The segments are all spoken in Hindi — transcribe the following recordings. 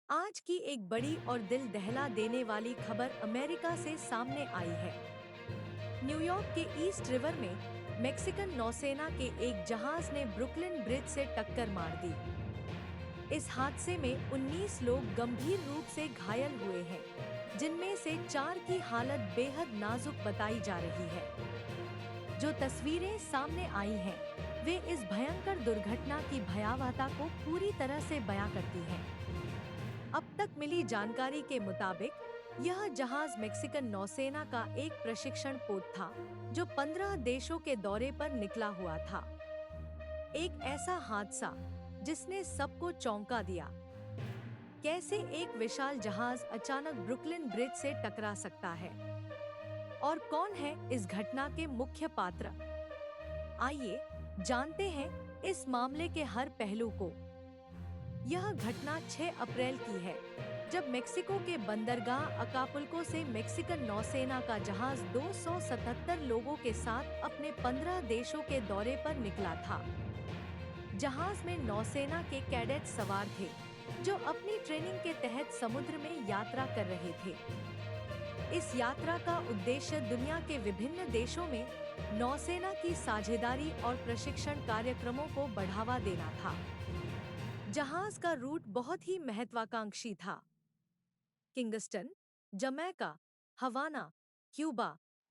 आज की एक बड़ी और दिल दहला देने वाली खबर अमेरिका से सामने आई है। न्यूयॉर्क के ईस्ट रिवर में मेक्सिकन नौसेना के एक जहाज ने ब्रुकलिन ब्रिज से टक्कर मार दी। इस हादसे में 19 लोग गंभीर रूप से घायल हुए हैं, जिनमें से 4 की हालत बेहद नाजुक बताई जा रही है। जो तस्वीरें सामने आई हैं, वे इस भयंकर दुर्घटना की भयावहता को पूरी तरह से बयां करती हैं। अब तक मिली जानकारी के मुताबिक यह जहाज मेक्सिकन नौसेना का एक प्रशिक्षण पोत था, जो 15 देशों के दौरे पर निकला हुआ था। एक ऐसा हादसा जिसने सबको चौंका दिया। कैसे एक विशाल जहाज अचानक ब्रुकलिन ब्रिज से टकरा सकता है? और कौन है इस घटना के मुख्य पात्र? आइए जानते हैं इस मामले के हर पहलू को। यह घटना 6 अप्रैल की है, जब मेक्सिको के बंदरगाह अकापुल्को से मेक्सिकन नौसेना का जहाज 277 लोगों के साथ अपने 15 देशों के दौरे पर निकला था। जहाज में नौसेना के कैडेट सवार थे, जो अपनी ट्रेनिंग के तहत समुद्र में यात्रा कर रहे थे। इस यात्रा का उद्देश्य दुनिया के विभिन्न देशों में नौसेना की साझेदारी और प्रशिक्षण कार्यक्रमों को बढ़ावा देना था। जहाज का रूट बहुत ही महत्वाकांक्षी था। किंगस्टन, जमैका, हवाना, क्यूबा,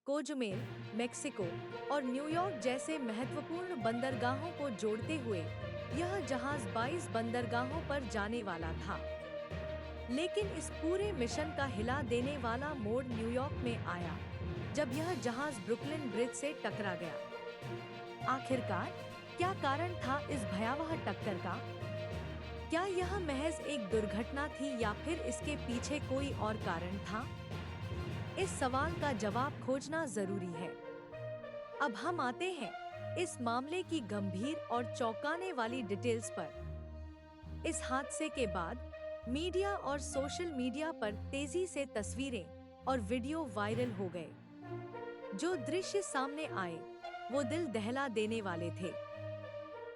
कोजुमेल, मेक्सिको और न्यूयॉर्क जैसे महत्वपूर्ण बंदरगाहों को जोड़ते हुए यह जहाज 22 बंदरगाहों पर जाने वाला था। लेकिन इस पूरे मिशन का हिला देने वाला मोड़ न्यूयॉर्क में आया, जब यह जहाज ब्रुकलिन ब्रिज से टकरा गया। आखिरकार क्या कारण था इस भयावह टक्कर का? क्या यह महज एक दुर्घटना थी या फिर इसके पीछे कोई और कारण था? इस सवाल का जवाब खोजना जरूरी है। अब हम आते हैं इस मामले की गंभीर और चौंकाने वाली डिटेल्स पर। इस हादसे के बाद मीडिया और सोशल मीडिया पर तेजी से तस्वीरें और वीडियो वायरल हो गए। जो दृश्य सामने आए, वो दिल दहला देने वाले थे।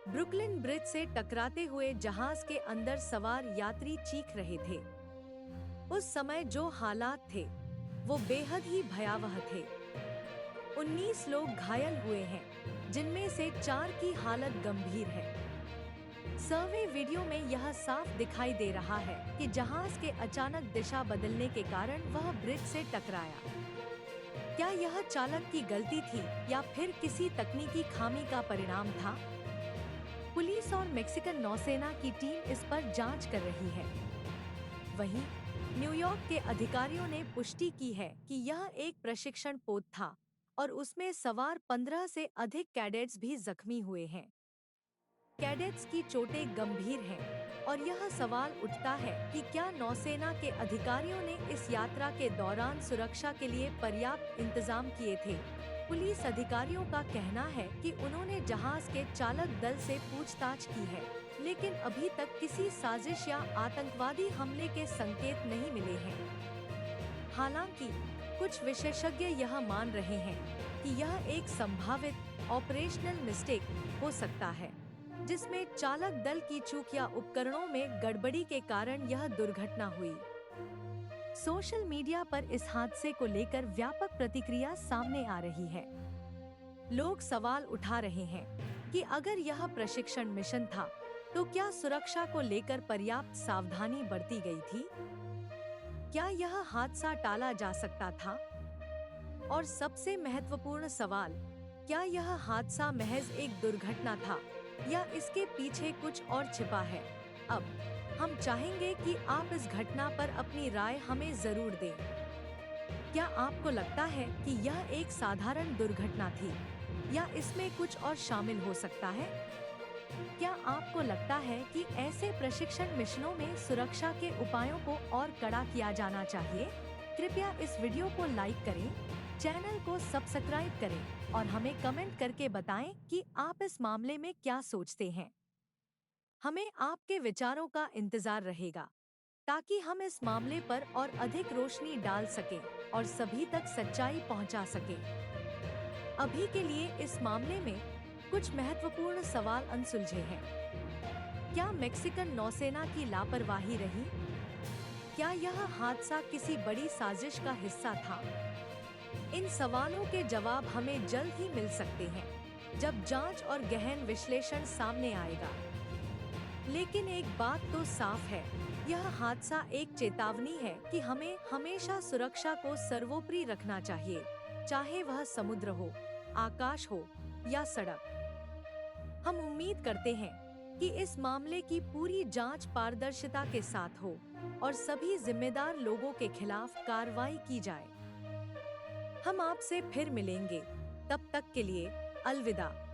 ब्रुकलिन ब्रिज से टकराते हुए जहाज के अंदर सवार यात्री चीख रहे थे। उस समय जो हालात थे, वो बेहद ही भयावह थे। 19 लोग घायल हुए हैं, जिनमें से 4 की हालत गंभीर है। सर्वे वीडियो में यह साफ दिखाई दे रहा है कि जहाज के अचानक दिशा बदलने के कारण वह ब्रिज से टकराया। क्या यह चालक की गलती थी या फिर किसी तकनीकी खामी का परिणाम था? पुलिस और मेक्सिकन नौसेना की टीम इस पर जांच कर रही है। वहीं न्यूयॉर्क के अधिकारियों ने पुष्टि की है कि यह एक प्रशिक्षण पोत था और उसमें सवार 15 से अधिक कैडेट्स भी जख्मी हुए हैं। कैडेट्स की चोटें गंभीर हैं और यह सवाल उठता है कि क्या नौसेना के अधिकारियों ने इस यात्रा के दौरान सुरक्षा के लिए पर्याप्त इंतजाम किए थे। पुलिस अधिकारियों का कहना है कि उन्होंने जहाज के चालक दल से पूछताछ की है, लेकिन अभी तक किसी साजिश या आतंकवादी हमले के संकेत नहीं मिले हैं। हालांकि कुछ विशेषज्ञ यह मान रहे हैं कि यह एक संभावित ऑपरेशनल मिस्टेक हो सकता है, जिसमें चालक दल की चूक या उपकरणों में गड़बड़ी के कारण यह दुर्घटना हुई। सोशल मीडिया पर इस हादसे को लेकर व्यापक प्रतिक्रिया सामने आ रही है। लोग सवाल उठा रहे हैं कि अगर यह प्रशिक्षण मिशन था, तो क्या सुरक्षा को लेकर पर्याप्त सावधानी बरती गई थी? क्या यह हादसा टाला जा सकता था? और सबसे महत्वपूर्ण सवाल, क्या यह हादसा महज एक दुर्घटना था या इसके पीछे कुछ और छिपा है? अब हम चाहेंगे कि आप इस घटना पर अपनी राय हमें जरूर दें। क्या आपको लगता है कि यह एक साधारण दुर्घटना थी या इसमें कुछ और शामिल हो सकता है? क्या आपको लगता है कि ऐसे प्रशिक्षण मिशनों में सुरक्षा के उपायों को और कड़ा किया जाना चाहिए? कृपया इस वीडियो को लाइक करें, चैनल को सब्सक्राइब करें और हमें कमेंट करके बताएं कि आप इस मामले में क्या सोचते हैं। हमें आपके विचारों का इंतजार रहेगा, ताकि हम इस मामले पर और अधिक रोशनी डाल सकें और सभी तक सच्चाई पहुंचा सकें। अभी के लिए इस मामले में कुछ महत्वपूर्ण सवाल अनसुलझे हैं। क्या मेक्सिकन नौसेना की लापरवाही रही? क्या यह हादसा किसी बड़ी साजिश का हिस्सा था? इन सवालों के जवाब हमें जल्द ही मिल सकते हैं, जब जांच और गहन विश्लेषण सामने आएगा। लेकिन एक बात तो साफ है, यह हादसा एक चेतावनी है कि हमें हमेशा सुरक्षा को सर्वोपरि रखना चाहिए, चाहे वह समुद्र हो, आकाश हो या सड़क। हम उम्मीद करते हैं कि इस मामले की पूरी जांच पारदर्शिता के साथ हो और सभी जिम्मेदार लोगों के खिलाफ कार्रवाई की जाए। हम आपसे फिर मिलेंगे, तब तक के लिए अलविदा।